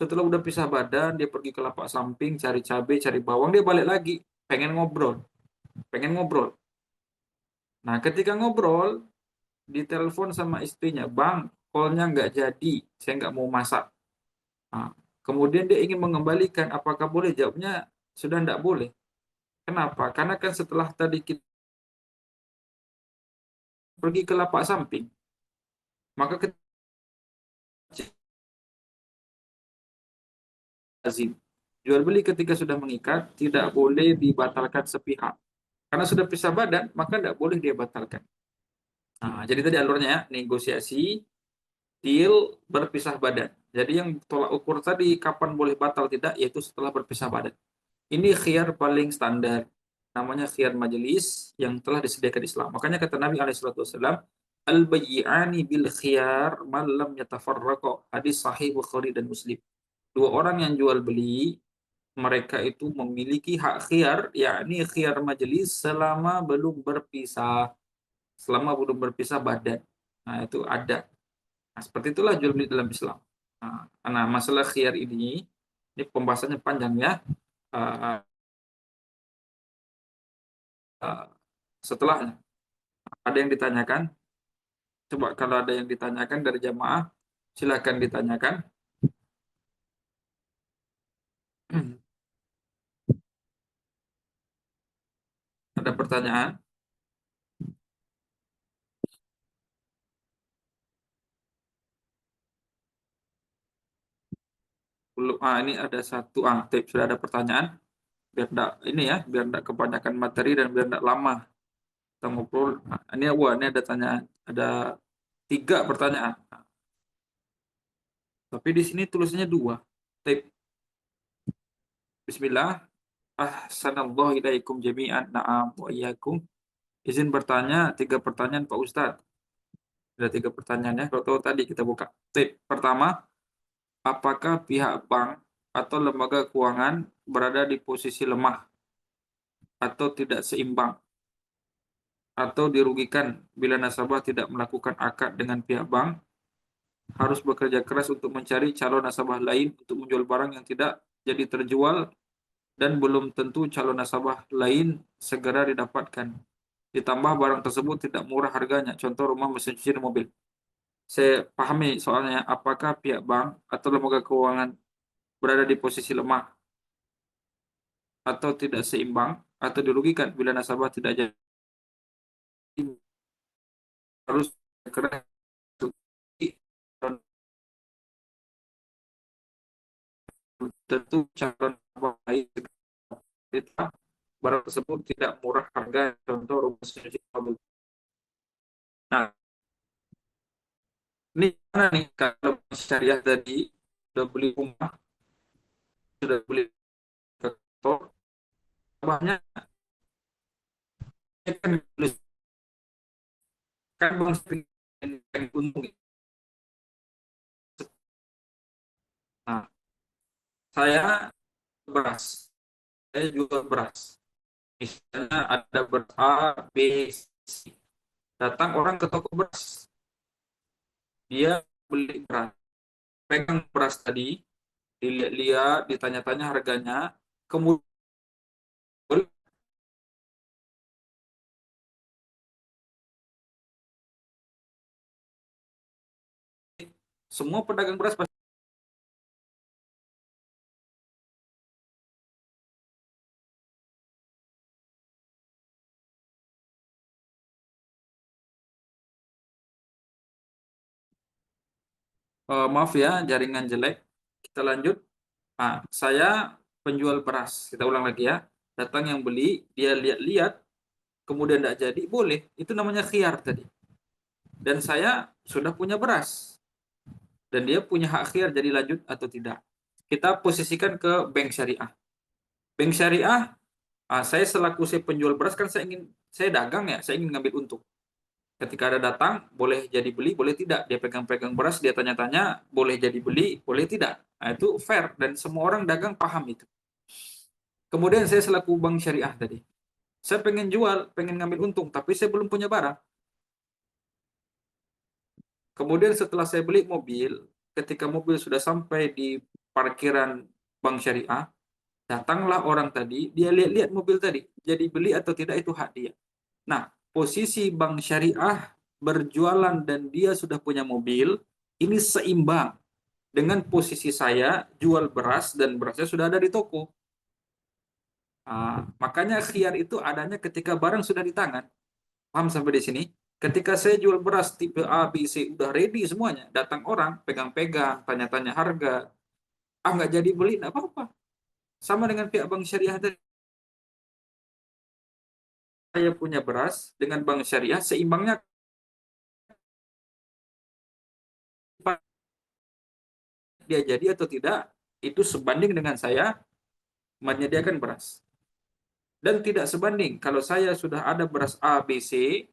Setelah udah pisah badan, dia pergi ke lapak samping, cari cabai, cari bawang, dia balik lagi, pengen ngobrol, pengen ngobrol. Nah, ketika ngobrol, ditelepon sama istrinya, Bang, kolnya nggak jadi, saya nggak mau masak. Nah, kemudian dia ingin mengembalikan, apakah boleh? Jawabnya sudah nggak boleh. Kenapa? Karena kan setelah tadi kita pergi ke lapak samping, maka kita lazim. Jual beli ketika sudah mengikat, tidak boleh dibatalkan sepihak. Karena sudah pisah badan, maka tidak boleh dia batalkan. Nah, jadi tadi alurnya ya, negosiasi, deal, berpisah badan. Jadi yang tolak ukur tadi kapan boleh batal tidak, yaitu setelah berpisah badan. Ini khiyar paling standar. Namanya khiyar majelis yang telah disediakan Islam. Makanya kata Nabi SAW, al-bayyi'ani bil khiyar man lam yatafarraqa. Hadis sahih Bukhari dan Muslim. Dua orang yang jual beli, mereka itu memiliki hak khiyar, yakni khiyar majelis selama belum berpisah. Selama belum berpisah badan. Nah, itu ada. Nah, seperti itulah jual beli dalam Islam. Nah, masalah khiyar ini pembahasannya panjang ya. Uh, uh, Setelahnya, ada yang ditanyakan? Coba kalau ada yang ditanyakan dari jamaah, silakan ditanyakan. Ada pertanyaan? Belum. Ini ada satu. Tip, sudah ada pertanyaan. Biar enggak ini ya, biar enggak kebanyakan materi dan biar enggak lama kita ngobrol. Ini ada tanyaan, ada 3 pertanyaan. Tapi di sini tulisnya 2. Tip. Bismillah. Ahsanallahu ilaikum jami'an. Na'am wa iyyakum. Izin bertanya 3 pertanyaan Pak Ustadz. Ada 3 pertanyaan ya. Kalau tahu tadi kita buka. Tip. Pertama, apakah pihak bank atau lembaga keuangan berada di posisi lemah atau tidak seimbang atau dirugikan bila nasabah tidak melakukan akad dengan pihak bank, harus bekerja keras untuk mencari calon nasabah lain untuk menjual barang yang tidak jadi terjual dan belum tentu calon nasabah lain segera didapatkan. Ditambah barang tersebut tidak murah harganya, contoh rumah, mesin cuci, dan mobil. Saya pahami soalnya, apakah pihak bank atau lembaga keuangan berada di posisi lemah atau tidak seimbang atau dirugikan bila nasabah tidak jadi, harus keras tentu calon nasabah lain segera barang tersebut tidak murah harga, contoh rumah, mesin cuci, mobil. Nah, ini mana nih kalau syariah tadi sudah beli rumah, sudah beli kantor, banyak kan kan bang sering untung. Nah, saya beras, saya jual beras. Misalnya ada beras A, B, C. Datang orang ke toko beras, dia beli beras, pegang beras tadi, dilihat-lihat, ditanya-tanya harganya, kemudian semua pedagang beras pasti maaf ya, jaringan jelek. Kita lanjut. Saya penjual beras. Kita ulang lagi ya. Datang yang beli, dia lihat-lihat, kemudian tidak jadi, boleh. Itu namanya khiyar tadi. Dan saya sudah punya beras. Dan dia punya hak khiyar jadi lanjut atau tidak. Kita posisikan ke bank syariah. Bank syariah, saya selaku saya penjual beras kan saya dagang ya, saya ingin ngambil untung. Ketika ada datang, boleh jadi beli, boleh tidak. Dia pegang-pegang beras, dia tanya-tanya, boleh jadi beli, boleh tidak. Nah, itu fair dan semua orang dagang paham itu. Kemudian saya selaku bank syariah tadi, saya pengen jual, pengen ngambil untung, tapi saya belum punya barang. Kemudian setelah saya beli mobil, ketika mobil sudah sampai di parkiran bank syariah, datanglah orang tadi, dia lihat-lihat mobil tadi, jadi beli atau tidak itu hak dia. Nah, posisi bank syariah berjualan dan dia sudah punya mobil, ini seimbang dengan posisi saya jual beras dan berasnya sudah ada di toko. Makanya khiyar itu adanya ketika barang sudah di tangan. Paham sampai di sini? Ketika saya jual beras tipe A, B, C, udah ready semuanya. Datang orang, pegang-pegang, tanya-tanya harga. Nggak jadi beli, nggak apa-apa. Sama dengan pihak bank syariah tadi. Saya punya beras dengan bank syariah, seimbangnya dia jadi atau tidak, itu sebanding dengan saya menyediakan beras. Dan tidak sebanding kalau saya sudah ada beras A, B, C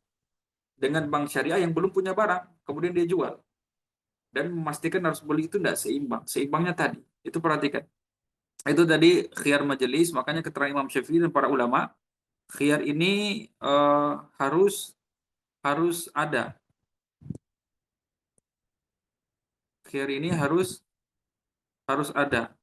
dengan bank syariah yang belum punya barang, kemudian dia jual. Dan memastikan harus beli itu tidak seimbang. Seimbangnya tadi, itu perhatikan. Itu tadi khiyar majelis, makanya keterangan Imam Syafi'i dan para ulama, khiyar ini harus ada. Khiyar ini harus ada.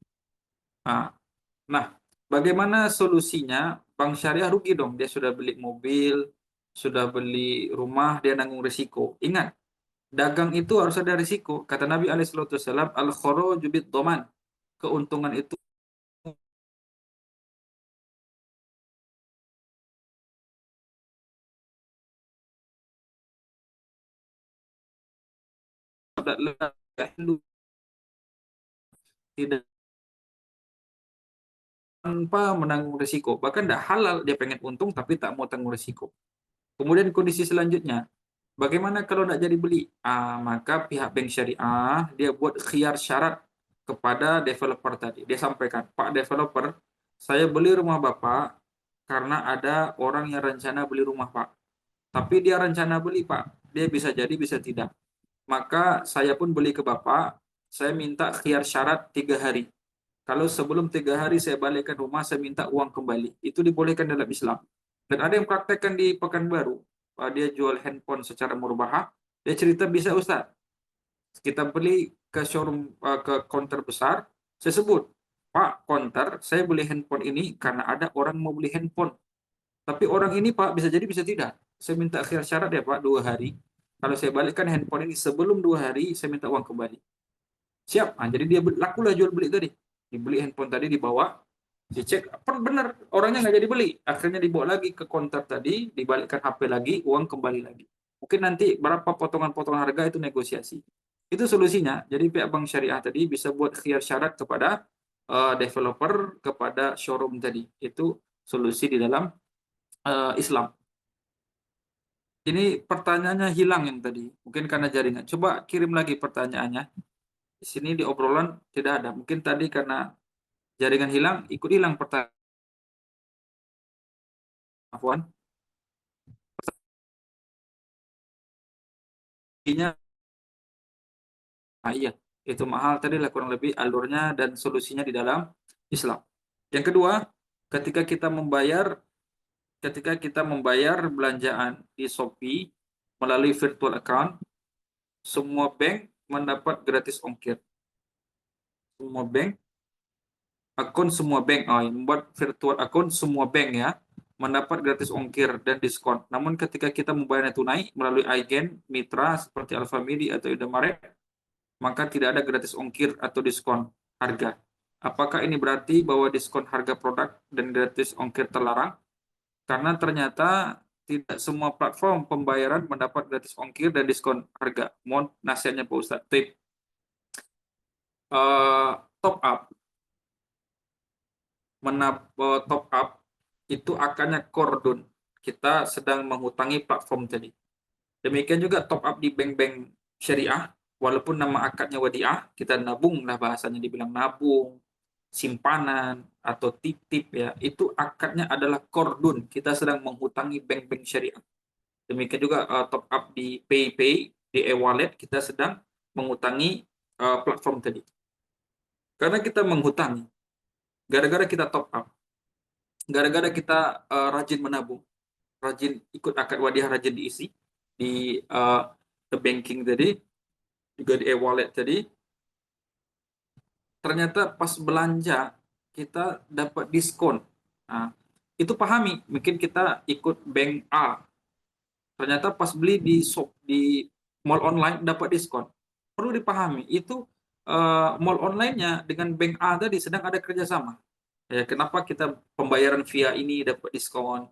Nah, bagaimana solusinya? Bank syariah rugi dong. Dia sudah beli mobil, sudah beli rumah, dia nanggung risiko. Ingat, Dagang itu harus ada risiko. Kata Nabi Alaihissalam, al-kharaju bid-dhaman. Keuntungan itu tidak tanpa menanggung risiko. Bahkan tidak halal, dia pengen untung tapi tak mau tanggung risiko. Kemudian kondisi selanjutnya, bagaimana kalau tidak jadi beli? Maka pihak bank syariah dia buat khiyar syarat kepada developer tadi. Dia sampaikan, Pak developer, saya beli rumah Bapak karena ada orang yang rencana beli rumah Pak. Tapi dia rencana beli Pak, dia bisa jadi bisa tidak. Maka saya pun beli ke Bapak, saya minta khiyar syarat 3 hari. Kalau sebelum 3 hari saya balikkan rumah, saya minta uang kembali. Itu dibolehkan dalam Islam. Dan ada yang praktekkan di Pekanbaru. Dia jual handphone secara murbaha. Dia cerita, bisa Ustaz, kita beli ke showroom, ke counter besar. Saya sebut, Pak, counter, saya beli handphone ini karena ada orang mau beli handphone. Tapi orang ini Pak, bisa jadi bisa tidak. Saya minta akhir syarat ya Pak, 2 hari. Kalau saya balikkan handphone ini sebelum 2 hari, saya minta uang kembali. Siap. Jadi dia lakulah jual beli tadi. Dibeli handphone tadi, dibawa, dicek, benar orangnya nggak jadi beli. Akhirnya dibawa lagi ke counter tadi, dibalikkan HP lagi, uang kembali lagi. Mungkin nanti berapa potongan-potongan harga itu negosiasi. Itu solusinya. Jadi pihak bank syariah tadi bisa buat khiyar syarat kepada developer, kepada showroom tadi. Itu solusi di dalam Islam. Ini pertanyaannya hilang yang tadi. Mungkin karena jaringan. Coba kirim lagi pertanyaannya. Di sini di obrolan tidak ada. Mungkin tadi karena jaringan hilang, ikut hilang pertanyaan. Afwan. Intinya, iya, itu mahal tadi lah kurang lebih alurnya dan solusinya di dalam Islam. Yang kedua, ketika kita membayar belanjaan di Shopee melalui virtual account, semua bank mendapat gratis ongkir. Semua bank semua bank, membuat virtual akun semua bank ya, mendapat gratis ongkir dan diskon. Namun ketika kita membayarnya tunai melalui agen mitra seperti Alfamidi atau Indomaret, maka tidak ada gratis ongkir atau diskon harga. Apakah ini berarti bahwa diskon harga produk dan gratis ongkir terlarang? Karena ternyata tidak semua platform pembayaran mendapat gratis ongkir dan diskon harga. Mohon nasihatnya Pak Ustadz. Tip top up top up itu akannya kordon. Kita sedang menghutangi platform tadi. Demikian juga top up di bank-bank syariah, walaupun nama akadnya wadiah, kita nabung lah bahasanya, dibilang nabung, simpanan, atau titip ya, itu akadnya adalah kordon. Kita sedang menghutangi bank-bank syariah. Demikian juga top up di PayPay, di e-wallet, kita sedang menghutangi platform tadi. Karena kita menghutangi, gara-gara kita top up, gara-gara kita rajin menabung, rajin ikut akad wadiah, rajin diisi di banking tadi, juga di e-wallet tadi, ternyata pas belanja kita dapat diskon. Nah, itu pahami, mungkin kita ikut bank A, ternyata pas beli di mall online dapat diskon. Perlu dipahami, itu mall online-nya dengan bank A tadi sedang ada kerjasama. Ya, kenapa kita pembayaran via ini dapat diskon,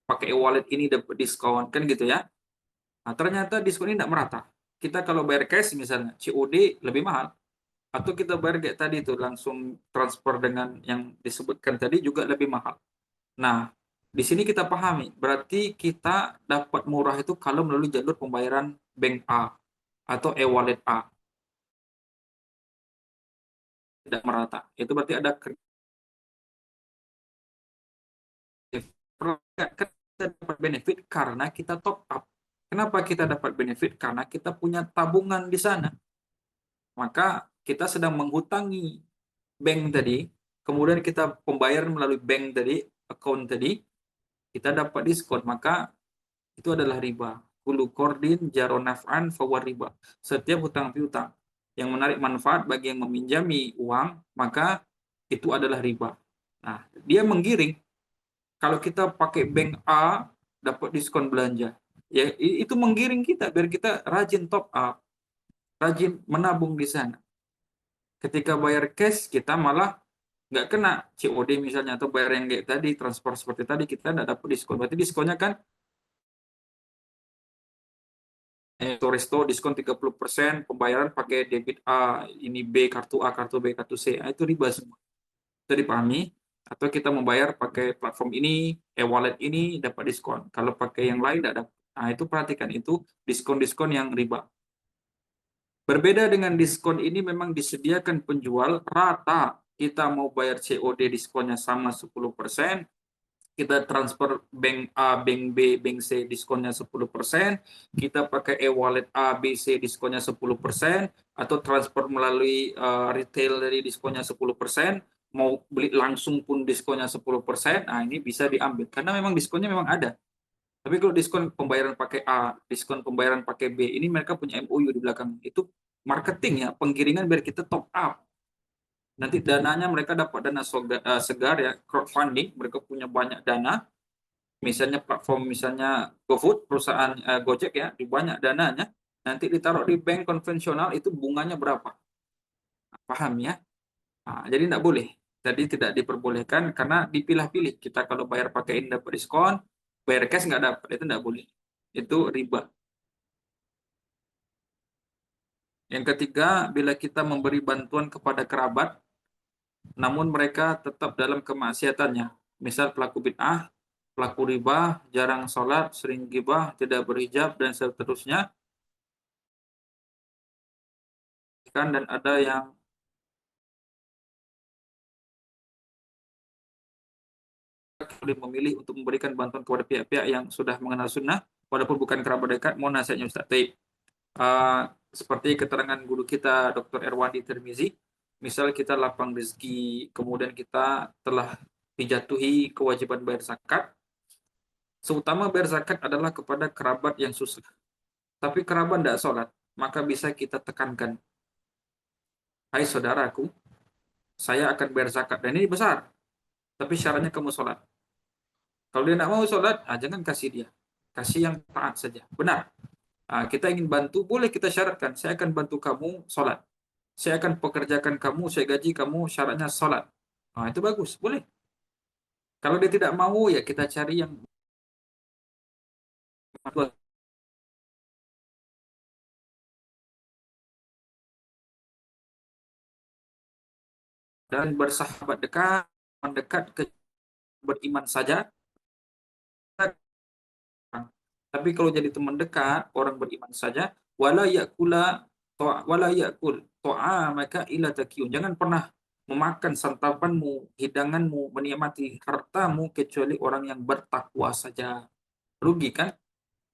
pakai e-wallet ini dapat diskon, kan gitu ya. Nah, ternyata diskon ini tidak merata. Kita kalau bayar cash misalnya, COD lebih mahal. Atau kita bayar kayak tadi itu, langsung transfer dengan yang disebutkan tadi juga lebih mahal. Nah, di sini kita pahami, berarti kita dapat murah itu kalau melalui jalur pembayaran bank A atau e-wallet A. Tidak merata. Itu berarti ada kita dapat benefit karena kita top up. Kenapa kita dapat benefit? Karena kita punya tabungan di sana. Maka kita sedang menghutangi bank tadi, kemudian kita pembayaran melalui bank tadi, account tadi, kita dapat diskon, maka itu adalah riba. Kulu kordin jaro naf'an fawar riba. Setiap hutang piutang yang menarik manfaat bagi yang meminjami uang, maka itu adalah riba. Nah, dia menggiring. Kalau kita pakai bank A, dapat diskon belanja. Ya, itu menggiring kita biar kita rajin top up, rajin menabung di sana. Ketika bayar cash kita malah nggak kena COD misalnya, atau bayar yang kayak tadi transfer seperti tadi kita nggak dapat diskon. Berarti diskonnya kan resto diskon 30%, pembayaran pakai debit A, ini B, kartu A, kartu B, kartu C. Nah, itu riba semua. Itu dipahami. Atau kita membayar pakai platform ini, e-wallet ini dapat diskon. Kalau pakai yang lain tidak dapat. Nah, itu perhatikan, itu diskon-diskon yang riba. Berbeda dengan diskon ini memang disediakan penjual rata. Kita mau bayar COD diskonnya sama 10%, kita transfer bank A, bank B, bank C diskonnya 10%, kita pakai e-wallet A, B, C diskonnya 10%, atau transfer melalui retail dari diskonnya 10%, mau beli langsung pun diskonnya 10%, nah ini bisa diambil. Karena memang diskonnya memang ada. Tapi kalau diskon pembayaran pakai A, diskon pembayaran pakai B, ini mereka punya MOU di belakang. Itu marketing ya, penggiringan biar kita top up. Nanti dananya mereka dapat dana segar ya, crowdfunding, mereka punya banyak dana, misalnya platform misalnya GoFood, perusahaan Gojek ya, di banyak dananya, nanti ditaruh di bank konvensional itu bunganya berapa. Paham ya? Nah, jadi tidak boleh. Jadi tidak diperbolehkan karena dipilah-pilih. Kita kalau bayar pakai ini dapat diskon, bayar cash nggak dapat, itu tidak boleh. Itu riba. Yang ketiga, bila kita memberi bantuan kepada kerabat, namun mereka tetap dalam kemaksiatannya. Misal pelaku bid'ah, pelaku riba, jarang sholat, sering gibah, tidak berhijab, dan seterusnya. Dan ada yang boleh memilih untuk memberikan bantuan kepada pihak-pihak yang sudah mengenal sunnah, walaupun bukan kerabat dekat. Mohon nasihatnya Ustaz. Taib. Seperti keterangan guru kita Dr. Erwandi Tirmizi, misal kita lapang rezeki, kemudian kita telah dijatuhi kewajiban bayar zakat, seutama bayar zakat adalah kepada kerabat yang susah. Tapi kerabat tidak sholat, maka bisa kita tekankan, hai saudaraku, saya akan bayar zakat, dan ini besar, tapi syaratnya kamu sholat. Kalau dia tidak mau sholat, jangan kasih dia. Kasih yang taat saja. Benar. Kita ingin bantu, boleh kita syaratkan, saya akan bantu kamu sholat. Saya akan pekerjakan kamu, saya gaji kamu, syaratnya sholat. Itu bagus, boleh. Kalau dia tidak mau, ya kita cari yang dan bersahabat dekat, mendekat ke beriman saja. Tapi kalau jadi teman dekat, orang beriman saja, wala yakul ta'amaka illa takiyun. Jangan pernah memakan santapanmu, hidanganmu, menikmati hartamu kecuali orang yang bertakwa saja. Rugi kan?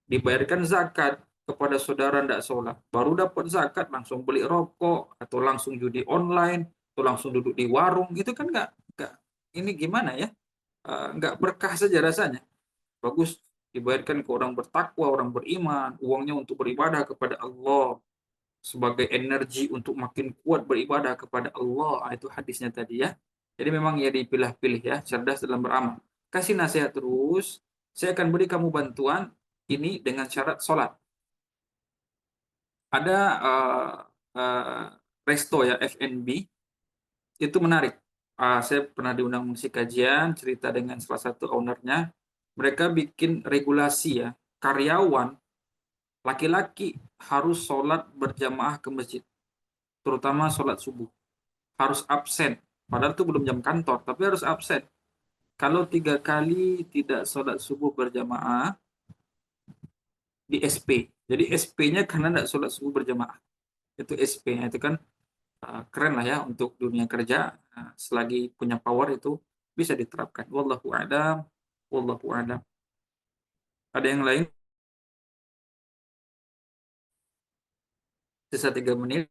Dibayarkan zakat kepada saudara tidak sholat, baru dapat zakat langsung beli rokok, atau langsung judi online, atau langsung duduk di warung, itu kan nggak ini gimana ya, nggak berkah saja rasanya. Bagus dibayarkan ke orang bertakwa, orang beriman, uangnya untuk beribadah kepada Allah, sebagai energi untuk makin kuat beribadah kepada Allah. Itu hadisnya tadi ya. Jadi memang ya dipilah-pilih ya, cerdas dalam beramal. Kasih nasihat terus, saya akan beri kamu bantuan ini dengan syarat sholat. Ada uh, resto ya, F&B, itu menarik. Saya pernah diundang mengisi kajian, cerita dengan salah satu ownernya. Mereka bikin regulasi ya, karyawan laki-laki harus sholat berjamaah ke masjid, terutama sholat subuh. Harus absen. Padahal itu belum jam kantor, tapi harus absen. Kalau 3 kali tidak sholat subuh berjamaah, di SP. Jadi SP-nya karena tidak sholat subuh berjamaah. Itu SP-nya. Itu kan keren lah ya untuk dunia kerja. Selagi punya power itu bisa diterapkan. Wallahu a'lam. Wallahu a'lam. Ada yang lain? Sisa 3 menit.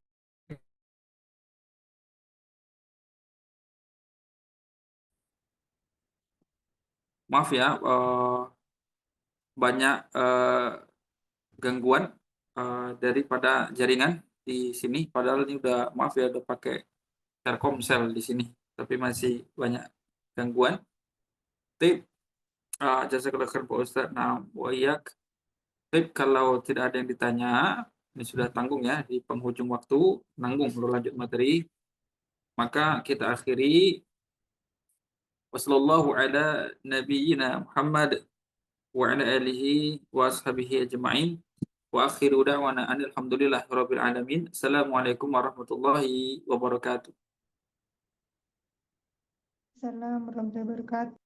Maaf ya, banyak gangguan daripada jaringan di sini. Padahal ini udah, maaf ya, udah pakai Telkomsel di sini, tapi masih banyak gangguan. Tapi jazakallah khair Pak Ustaz. Nah, wa iyak. Baik, kalau tidak ada yang ditanya, ini sudah tanggung ya di penghujung waktu, nanggung belum lanjut materi, maka kita akhiri. Wassallallahu ala nabiyyina Muhammad wa ala alihi wa ashabihi ajma'in. Wa akhiru da'wana anil hamdulillahi rabbil alamin. Assalamualaikum warahmatullahi wabarakatuh. Assalamualaikum warahmatullahi wabarakatuh.